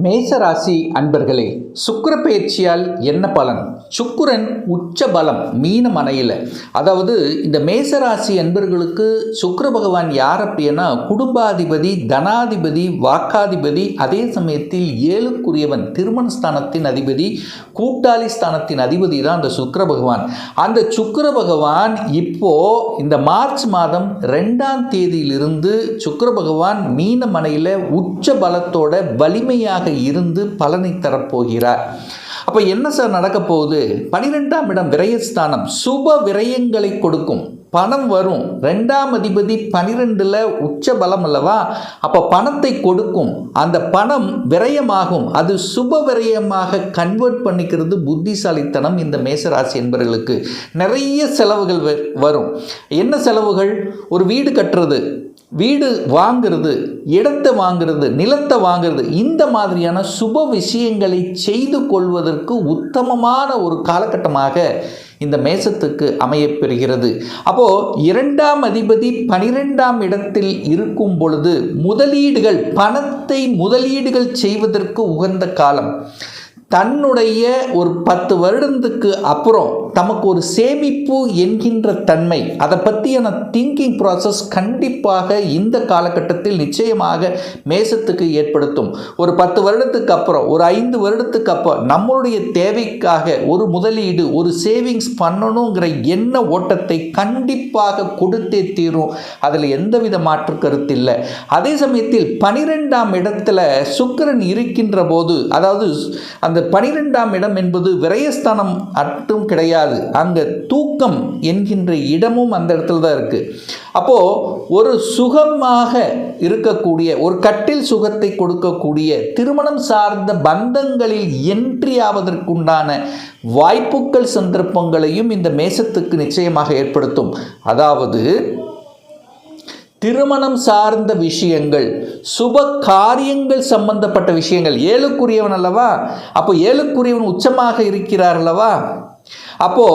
மேசராசி அன்பர்களே, சுக்கிர பயிற்சியால் என்ன பலன்? சுக்கிரன் உச்ச பலம் மீன மனையில். அதாவது இந்த மேசராசி அன்பர்களுக்கு சுக்கிர பகவான் யார் அப்படின்னா குடும்பாதிபதி, தனாதிபதி, வாக்காதிபதி, அதே சமயத்தில் ஏழுக்குரியவன், திருமண ஸ்தானத்தின் அதிபதி, கூட்டாளி ஸ்தானத்தின் அதிபதி தான் அந்த சுக்கிர பகவான். அந்த சுக்கிர பகவான் இப்போ இந்த மார்ச் மாதம் 2ஆம் தேதியிலிருந்து சுக்கிர பகவான் மீன மனையில் உச்ச பலத்தோட வலிமையாக இருந்து பலனை தரப்போகிறார். அப்ப என்ன சார் நடக்க போகுது? 12ஆம் இடம் விரயஸ்தானம், சுப விரயங்களை கொடுக்கும். பணம் வரும். 2ஆம் அதிபதி 12ல் உச்ச பலம் அல்லவா? அப்போ பணத்தை கொடுக்கும். அந்த பணம் விரயமாகும். அது சுப விரயமாக கன்வெர்ட் பண்ணிக்கிறது புத்திசாலித்தனம் இந்த மேசராசி என்பவர்களுக்கு. நிறைய செலவுகள் வரும். என்ன செலவுகள்? ஒரு வீடு கட்டுறது, வீடு வாங்கிறது, இடத்தை வாங்கிறது, நிலத்தை வாங்கிறது, இந்த மாதிரியான சுப விஷயங்களை செய்து கொள்வதற்கு உத்தமமான ஒரு காலகட்டமாக இந்த மேசத்துக்கு அமையப்பெறுகிறது. அப்போ 2ஆம் அதிபதி 12ஆம் இடத்தில் இருக்கும் பொழுது முதலீடுகள், பணத்தை முதலீடுகள் செய்வதற்கு உகந்த காலம். தன்னுடைய ஒரு 10 வருடத்துக்கு அப்புறம் தமக்கு ஒரு சேமிப்பு என்கின்ற தன்மை, அதை பற்றியான திங்கிங் ப்ராசஸ் கண்டிப்பாக இந்த காலகட்டத்தில் நிச்சயமாக மேசத்துக்கு ஏற்படுத்தும். ஒரு 10 வருடத்துக்கு அப்புறம், ஒரு 5 வருடத்துக்கு அப்புறம் நம்மளுடைய தேவைக்காக ஒரு முதலீடு, ஒரு சேவிங்ஸ் பண்ணணுங்கிற எண்ண ஓட்டத்தை கண்டிப்பாக கொடுத்தே தீரும். அதில் எந்தவித மாற்று கருத்து இல்லை. அதே சமயத்தில் 12ஆம் இடத்துல சுக்கிரன் இருக்கின்ற போது, அதாவது அந்த 12ஆம் இடம் என்பது விரயஸ்தானம் மட்டும் கிடையாது, அங்க தூக்கம் என்கின்ற இடமும் அந்த இடத்துல தான் இருக்கு. அப்போ ஒரு சுகமாக இருக்கக்கூடிய, ஒரு கட்டில் சுகத்தை கொடுக்கக்கூடிய, திருமணம் சார்ந்த பந்தங்களில் என்ட்ரி ஆவதற்குண்டான வாய்ப்புகள், சந்தர்ப்பங்களையும் இந்த மேசத்துக்கு நிச்சயமாக ஏற்படுத்தும். அதாவது திருமணம் சார்ந்த விஷயங்கள், சுப காரியங்கள் சம்பந்தப்பட்ட விஷயங்கள். ஏழுக்குரியவன் அல்லவா? அப்போ ஏழுக்குரியவன் உச்சமாக இருக்கிறார் அல்லவா? அப்போ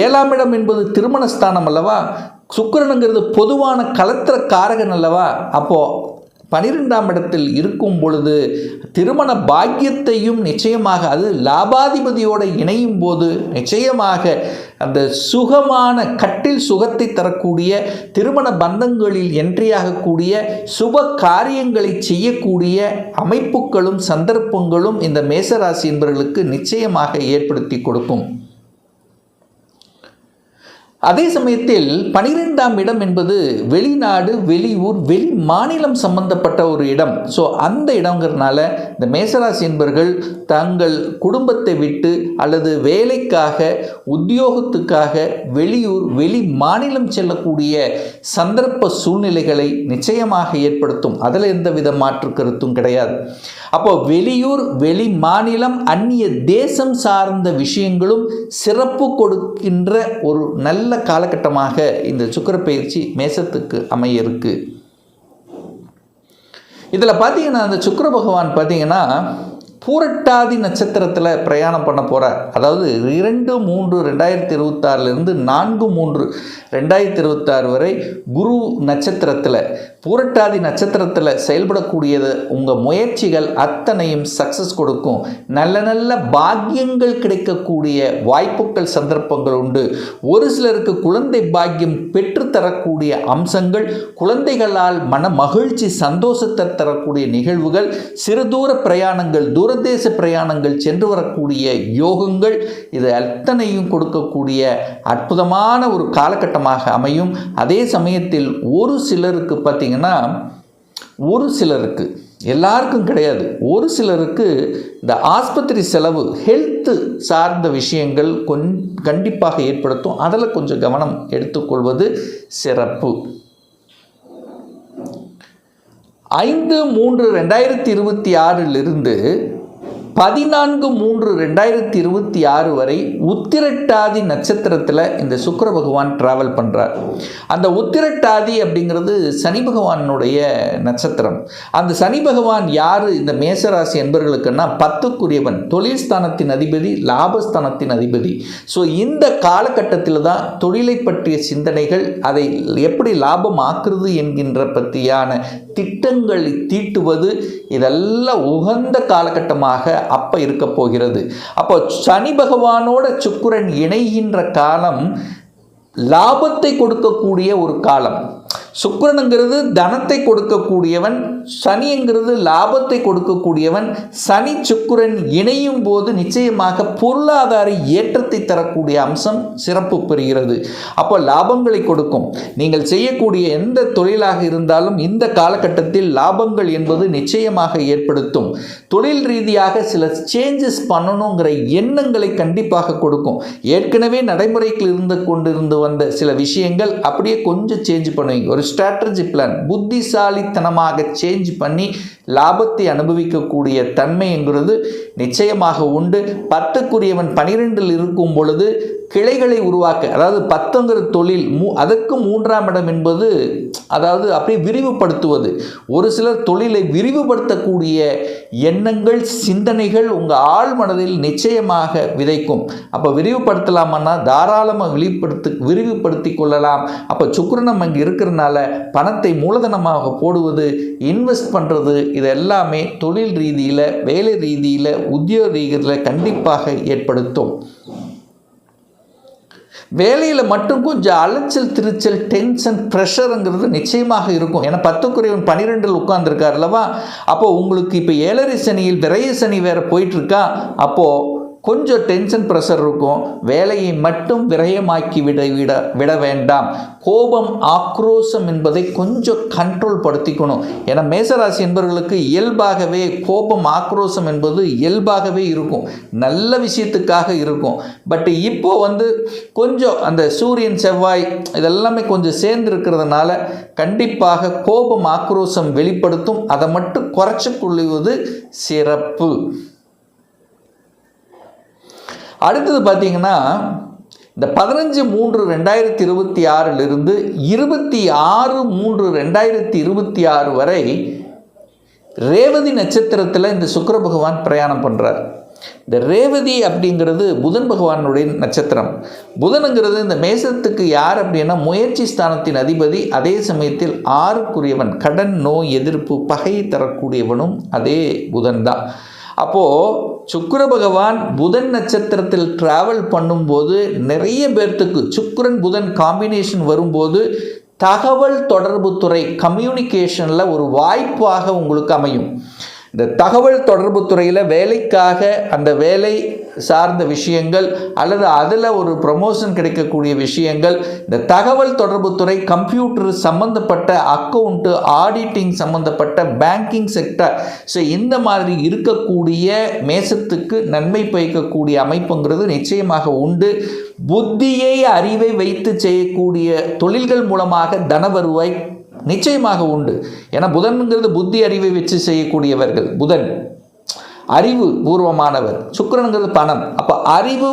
7ஆம் இடம் என்பது திருமணஸ்தானம் அல்லவா? சுக்கிரனுங்கிறது பொதுவான கலத்திர காரகன் அல்லவா? அப்போ 12ஆம் இடத்தில் இருக்கும் பொழுது திருமண பாக்கியத்தையும் நிச்சயமாக, அது லாபாதிபதியோடு இணையும் போது நிச்சயமாக அந்த சுகமான கட்டில் சுகத்தை தரக்கூடிய, திருமண பந்தங்களில் என்ட்ரியாகக்கூடிய, சுப காரியங்களை செய்யக்கூடிய அமைப்புகளும் சந்தர்ப்பங்களும் இந்த மேசராசி என்பவர்களுக்கு நிச்சயமாக ஏற்படுத்தி கொடுக்கும். அதே சமயத்தில் 12ஆம் இடம் என்பது வெளிநாடு, வெளியூர், வெளி மாநிலம் சம்பந்தப்பட்ட ஒரு இடம். ஸோ அந்த இடங்கிறதுனால இந்த மேசராசி என்பவர்கள் தங்கள் குடும்பத்தை விட்டு அல்லது வேலைக்காக, உத்தியோகத்துக்காக வெளியூர், வெளி மாநிலம் செல்லக்கூடிய சந்தர்ப்ப சூழ்நிலைகளை நிச்சயமாக ஏற்படுத்தும். அதில் எந்தவித மாற்று கருத்தும் கிடையாது. அப்போ வெளியூர், வெளி மாநிலம், அந்நிய தேசம் சார்ந்த விஷயங்களும் சிறப்பு கொடுக்கின்ற ஒரு நல்ல காலகட்டமாக இந்த சுக்கிர பயிற்சி மேசத்துக்கு அமைய இருக்கு. இதில் பார்த்தீங்கன்னா அந்த சுக்கிர பகவான் பார்த்தீங்கன்னா பூரட்டாதி நட்சத்திரத்தில் பிரயாணம் பண்ண போகிறார். அதாவது 2-3-2026 4-3-2026 வரை குரு நட்சத்திரத்தில், பூரட்டாதி நட்சத்திரத்தில் செயல்படக்கூடியது உங்கள் முயற்சிகள் அத்தனையும் சக்ஸஸ் கொடுக்கும். நல்ல நல்ல பாக்கியங்கள் கிடைக்கக்கூடிய வாய்ப்புகள், சந்தர்ப்பங்கள் உண்டு. ஒரு சிலருக்கு குழந்தை பாக்கியம் பெற்றுத்தரக்கூடிய அம்சங்கள், குழந்தைகளால் மன மகிழ்ச்சி, சந்தோஷத்தை தரக்கூடிய நிகழ்வுகள், சிறுதூர பிரயாணங்கள், தூரதேச பிரயாணங்கள் சென்று வரக்கூடிய யோகங்கள், இது அத்தனையும் கொடுக்கக்கூடிய அற்புதமான ஒரு காலகட்டமாக அமையும். அதே சமயத்தில் ஒரு சிலருக்கு பார்த்தீங்கன்னா, ஒரு சிலருக்கு, எல்லாருக்கும் கிடையாது, ஒரு சிலருக்கு இந்த ஆஸ்பத்திரி செலவு, ஹெல்த்து சார்ந்த விஷயங்கள் கண்டிப்பாக ஏற்படுத்தும். அதில் கொஞ்சம் கவனம் எடுத்துக்கொள்வது சிறப்பு. 5-3-2026 14-3-2026 வரை உத்திரட்டாதி நட்சத்திரத்தில் இந்த சுக்கிர பகவான் டிராவல் பண்ணுறார். அந்த உத்திரட்டாதி அப்படிங்கிறது சனி பகவானுடைய நட்சத்திரம். அந்த சனி பகவான் யார் இந்த மேசராசி என்பவர்களுக்குன்னா 10க்குரியவன், தொழில் ஸ்தானத்தின் அதிபதி, லாபஸ்தானத்தின் அதிபதி. ஸோ இந்த காலகட்டத்தில் தான் தொழிலை பற்றிய சிந்தனைகள், அதை எப்படி லாபம் ஆக்குறது என்கின்ற பற்றியான திட்டங்களை தீட்டுவது இதெல்லாம் உகந்த காலகட்டமாக அப்போ இருக்க போகிறது. அப்போ சனி பகவானோட சுக்கிரன் இணைகின்ற காலம் லாபத்தை கொடுக்கக்கூடிய ஒரு காலம். சுக்கிரனுங்கிறது தனத்தை கொடுக்கக்கூடியவன், சனிங்கிறது லாபத்தை கொடுக்கக்கூடியவன். சனி சுக்கிரன் இணையும் போது நிச்சயமாக பொருளாதார ஏற்றத்தை தரக்கூடிய அம்சம் சிறப்பு பெறுகிறது. அப்போ லாபங்களை கொடுக்கும். நீங்கள் செய்யக்கூடிய எந்த தொழிலாக இருந்தாலும் இந்த காலகட்டத்தில் லாபங்கள் என்பது நிச்சயமாக ஏற்படுத்தும். தொழில் ரீதியாக சில சேஞ்சஸ் பண்ணணுங்கிற எண்ணங்களை கண்டிப்பாக கொடுக்கும். ஏற்கனவே நடைமுறைக்கு கொண்டிருந்து வந்த சில விஷயங்கள் அப்படியே கொஞ்சம் சேஞ்ச் பண்ணுவீங்க. ஒரு ஸ்ட்ராட்டஜி பிளான் புத்திசாலித்தனமாக சேஞ்ச் பண்ணி லாபத்தை அனுபவிக்கக்கூடிய தன்மைங்கிறது நிச்சயமாக உண்டு. 10க்குரியவன் 12இல் இருக்கும் பொழுது கிளைகளை உருவாக்க, அதாவது 10ங்கிற தொழில் அதற்கு 3ஆம் இடம் என்பது அதாவது அப்படியே விரிவுபடுத்துவது. ஒரு சிலர் தொழிலை விரிவுபடுத்தக்கூடிய எண்ணங்கள் சிந்தனைகள் உங்கள் ஆழ் மனதில் நிச்சயமாக விதைக்கும். அப்போ விரிவுபடுத்தலாமன்னா தாராளமாக விரிவுபடுத்தி கொள்ளலாம். அப்போ சுக்கிரனம் அங்கே இருக்கிறனால பணத்தை மூலதனமாக போடுவது, இன்வெஸ்ட் பண்ணுறது, இது எல்லாமே தொழில் ரீதியில், வேலை ரீதியில், உத்தியோக ரீதியில் கண்டிப்பாக ஏற்படுத்தும். வேலையில் மட்டும் கொஞ்சம் அலைச்சல் திருச்சல் டென்ஷன் ப்ரெஷருங்கிறது நிச்சயமாக இருக்கும். ஏன்னா 10க்குரியவன் 12இல் உட்கார்ந்துருக்கார் அல்லவா. அப்போது உங்களுக்கு இப்போ 7ரை சனியில் விரைய சனி வேறு போயிட்டுருக்கா. அப்போது கொஞ்சம் டென்ஷன் ப்ரெஷர் இருக்கும். வேலையை மட்டும் விரயமாக்கி விட வேண்டாம். கோபம் ஆக்ரோஷம் என்பதை கொஞ்சம் கண்ட்ரோல் படுத்திக்கணும். ஏன்னா மேசராசி என்பவர்களுக்கு இயல்பாகவே கோபம் ஆக்ரோஷம் என்பது இயல்பாகவே இருக்கும், நல்ல விஷயத்துக்காக இருக்கும். பட் இப்போ கொஞ்சம் அந்த சூரியன் செவ்வாய் இதெல்லாமே கொஞ்சம் சேர்ந்து இருக்கிறதுனால கண்டிப்பாக கோபம் ஆக்ரோஷம் வெளிப்படுத்தும். அதை மட்டும் குறைச்சி கொள்வது சிறப்பு. அடுத்தது பார்த்தீங்கன்னா இந்த 15/3/2026 26/3/2026 வரை ரேவதி நட்சத்திரத்தில் இந்த சுக்கிர பகவான் பிரயாணம் பண்ணுறார். இந்த ரேவதி அப்படிங்கிறது புதன் பகவானுடைய நட்சத்திரம். புதனுங்கிறது இந்த மேசத்துக்கு யார் அப்படின்னா முயற்சி ஸ்தானத்தின் அதிபதி. அதே சமயத்தில் 6க்குரியவன், கடன் நோய் எதிர்ப்பு பகையை தரக்கூடியவனும் அதே புதன் தான். அப்போது சுக்கிர பகவான் புதன் நட்சத்திரத்தில் டிராவல் பண்ணும்போது நிறைய பேர்த்துக்கு சுக்கிரன் புதன் காம்பினேஷன் வரும்போது தகவல் தொடர்பு துறை கம்யூனிகேஷனில் ஒரு வாய்ப்பாக உங்களுக்கு அமையும். இந்த தகவல் தொடர்பு துறையில் வேலைக்காக அந்த வேலை சார்ந்த விஷயங்கள் அல்லது அதில் ஒரு ப்ரமோஷன் கிடைக்கக்கூடிய விஷயங்கள், இந்த தகவல் தொடர்பு துறை, கம்ப்யூட்டர் சம்மந்தப்பட்ட, அக்கௌண்ட்டு, ஆடிட்டிங் சம்மந்தப்பட்ட, பேங்கிங் செக்டர், ஸோ இந்த மாதிரி இருக்கக்கூடிய மேசத்துக்கு நன்மை பயக்கக்கூடிய அமைப்புங்கிறது நிச்சயமாக உண்டு. புத்தியை அறிவை வைத்து செய்யக்கூடிய தொழில்கள் மூலமாக தன வருவாய் நிச்சயமாக உண்டு. ஏன்னா புதன்கிறது புத்தி அறிவை வச்சு செய்யக்கூடியவர்கள். புதன் அறிவு பூர்வமானவர், சுக்கிரனுங்கிறது பணம். அப்போ அறிவு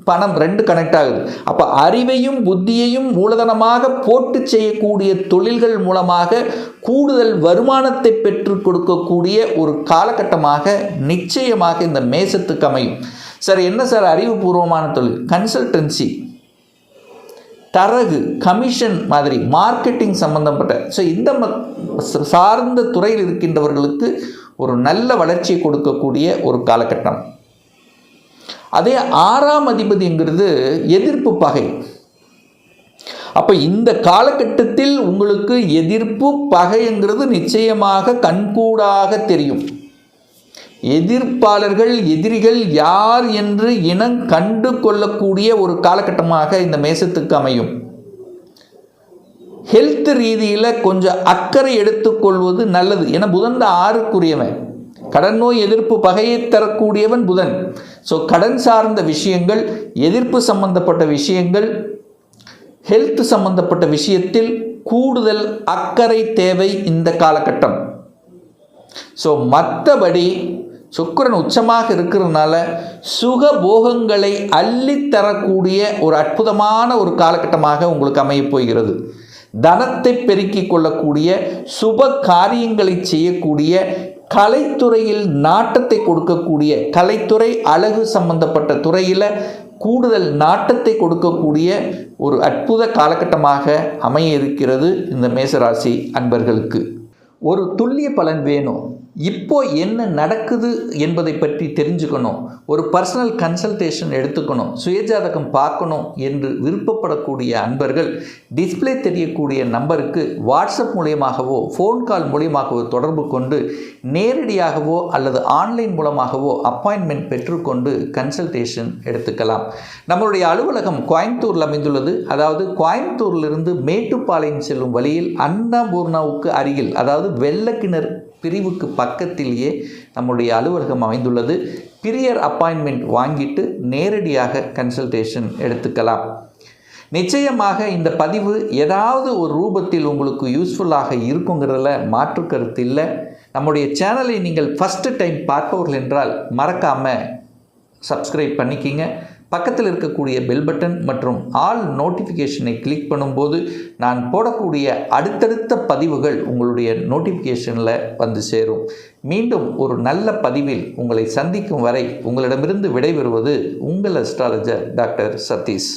பணம் ரெண்டு கனெக்ட் ஆகுது. அப்போ அறிவையும் புத்தியையும் மூலதனமாக போட்டு செய்யக்கூடிய தொழில்கள் மூலமாக கூடுதல் வருமானத்தை பெற்று கொடுக்கக்கூடிய ஒரு காலகட்டமாக நிச்சயமாக இந்த மேசத்துக்கு அமையும். சார் என்ன சார் அறிவுபூர்வமான தொழில்? கன்சல்டன்சி, தரகு, கமிஷன் மாதிரி மார்க்கெட்டிங் சம்பந்தப்பட்ட, ஸோ இந்த சார்ந்த துறையில் இருக்கின்றவர்களுக்கு ஒரு நல்ல வளர்ச்சியை கொடுக்கக்கூடிய ஒரு காலகட்டம். அதே 6ஆம் அதிபதிங்கிறது எதிர்ப்பு பகை. அப்போ இந்த காலகட்டத்தில் உங்களுக்கு எதிர்ப்பு பகைங்கிறது நிச்சயமாக கண்கூடாக தெரியும். எதிர்ப்பாளர்கள், எதிரிகள் யார் என்று இனம் கண்டு கொள்ளக்கூடிய ஒரு காலகட்டமாக இந்த மேசத்துக்கு அமையும். ஹெல்த் ரீதியில் கொஞ்சம் அக்கறை எடுத்துக்கொள்வது நல்லது. ஏன்னா புதன் 6க்குரியவன், கடன் நோய் எதிர்ப்பு பகையை தரக்கூடியவன் புதன். ஸோ கடன் சார்ந்த விஷயங்கள், எதிர்ப்பு சம்பந்தப்பட்ட விஷயங்கள், ஹெல்த் சம்பந்தப்பட்ட விஷயத்தில் கூடுதல் அக்கறை தேவை இந்த காலகட்டம். ஸோ மற்றபடி சுக்கிரன் உச்சமாக இருக்கிறதுனால சுகபோகங்களை அள்ளித்தரக்கூடிய ஒரு அற்புதமான ஒரு காலகட்டமாக உங்களுக்கு அமையப் போகிறது. தனத்தை பெருக்கிக் கொள்ளக்கூடிய, சுப காரியங்களை செய்யக்கூடிய, கலைத்துறையில் நாட்டத்தை கொடுக்கக்கூடிய, கலைத்துறை அழகு சம்பந்தப்பட்ட துறையில் கூடுதல் நாட்டத்தை கொடுக்கக்கூடிய ஒரு அற்புத காலகட்டமாக அமைய இருக்கிறது இந்த மேசராசி அன்பர்களுக்கு. ஒரு துல்லிய பலன் வேணும், இப்போ என்ன நடக்குது என்பதை பற்றி தெரிஞ்சுக்கணும், ஒரு பர்சனல் கன்சல்டேஷன் எடுத்துக்கணும், சுயஜாதகம் பார்க்கணும் என்று விருப்பப்படக்கூடிய அன்பர்கள் டிஸ்பிளே தெரியக்கூடிய நம்பருக்கு வாட்ஸ்அப் மூலியமாகவோ ஃபோன் கால் மூலியமாகவோ தொடர்பு கொண்டு நேரடியாகவோ அல்லது ஆன்லைன் மூலமாகவோ அப்பாயின்மெண்ட் பெற்றுக்கொண்டு கன்சல்டேஷன் எடுத்துக்கலாம். நம்மளுடைய அலுவலகம் கோயம்புத்தூரில் அமைந்துள்ளது. அதாவது கோயம்புத்தூரிலிருந்து மேட்டுப்பாளையம் செல்லும் வழியில் அன்னபூர்ணாவுக்கு அருகில், அதாவது வெள்ளக்கிணர் பிரிவுக்கு பக்கத்திலேயே நம்முடைய அலுவலகம் அமைந்துள்ளது. பிரியர் அப்பாயின்மெண்ட் வாங்கிட்டு நேரடியாக கன்சல்டேஷன் எடுத்துக்கலாம். நிச்சயமாக இந்த பதிவு ஏதாவது ஒரு ரூபத்தில் உங்களுக்கு யூஸ்ஃபுல்லாக இருக்குங்கிறதுல மாற்று கருத்து இல்லை. நம்முடைய சேனலை நீங்கள் ஃபஸ்ட்டு டைம் பார்ப்பவர்கள் என்றால் மறக்காமல் சப்ஸ்கிரைப் பண்ணிக்கிங்க. பக்கத்தில் இருக்கக்கூடிய பெல் பட்டன் மற்றும் ஆல் நோட்டிஃபிகேஷனை கிளிக் பண்ணும்போது நான் போடக்கூடிய அடுத்தடுத்த பதிவுகள் உங்களுடைய நோட்டிஃபிகேஷனில் வந்து சேரும். மீண்டும் ஒரு நல்ல பதிவில் உங்களை சந்திக்கும் வரை உங்களிடமிருந்து விடைபெறுவது உங்கள் அஸ்ட்ராலஜர் டாக்டர் சதீஷ்.